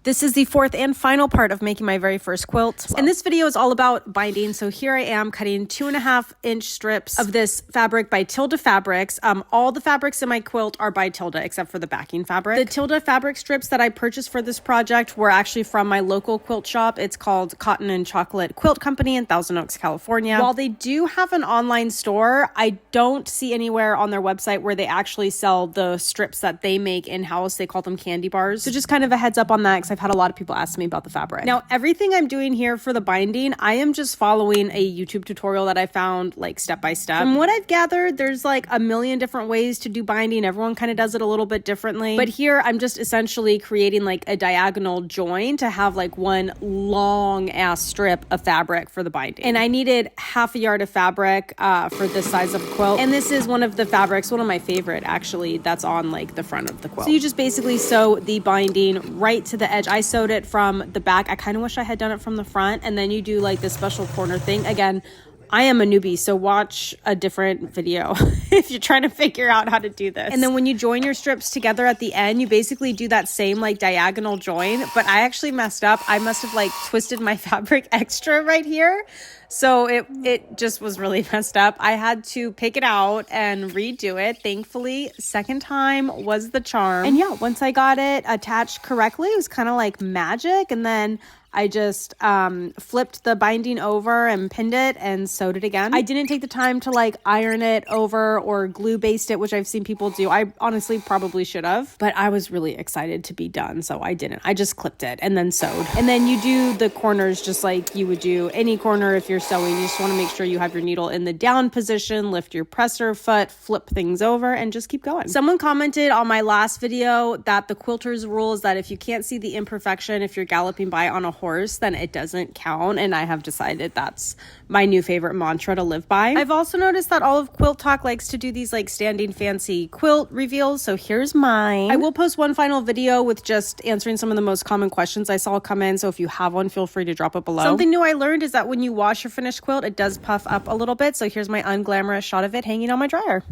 This is the fourth and final part of making my very first quilt. And this video is all about binding. So here I am cutting 2.5-inch strips of this fabric by Tilda Fabrics. All the fabrics in my quilt are by Tilda except for the backing fabric. The Tilda fabric strips that I purchased for this project were actually from my local quilt shop. It's called Cotton and Chocolate Quilt Company in Thousand Oaks, California. While they do have an online store, I don't see anywhere on their website where they actually sell the strips that they make in-house. They call them candy bars. So just kind of a heads up on that, I've had a lot of people ask me about the fabric. Now, everything I'm doing here for the binding, I am just following a YouTube tutorial that I found like step by step. From what I've gathered, there's like a million different ways to do binding. Everyone kind of does it a little bit differently. But here I'm just essentially creating like a diagonal join to have like one long ass strip of fabric for the binding. And I needed half a yard of fabric for this size of quilt. And this is one of the fabrics, one of my favorite actually, that's on like the front of the quilt. So you just basically sew the binding right to the edge. I sewed it from the back. I kind of wish I had done it from the front. And then you do like this special corner thing. Again, I am a newbie, so watch a different video if you're trying to figure out how to do this. And then when you join your strips together at the end, you basically do that same like diagonal join, but I actually messed up. I must have like twisted my fabric extra right here. So it just was really messed up. I had to pick it out and redo it. Thankfully, second time was the charm. And yeah, once I got it attached correctly, it was kind of like magic. And then I just flipped the binding over and pinned it and sewed it again. I didn't take the time to like iron it over or glue baste it, which I've seen people do. I honestly probably should have, but I was really excited to be done, so I didn't. I just clipped it and then sewed. And then you do the corners just like you would do any corner if you're sewing. You just want to make sure you have your needle in the down position, lift your presser foot, flip things over, and just keep going. Someone commented on my last video that the quilter's rule is that if you can't see the imperfection, if you're galloping by on a horse, then it doesn't count, and I have decided that's my new favorite mantra to live by. I've also noticed that all of Quilt Talk likes to do these like standing fancy quilt reveals, so here's mine. I will post one final video with just answering some of the most common questions I saw come in, so if you have one, feel free to drop it below. Something new I learned is that when you wash your finished quilt, it does puff up a little bit, so here's my unglamorous shot of it hanging on my dryer.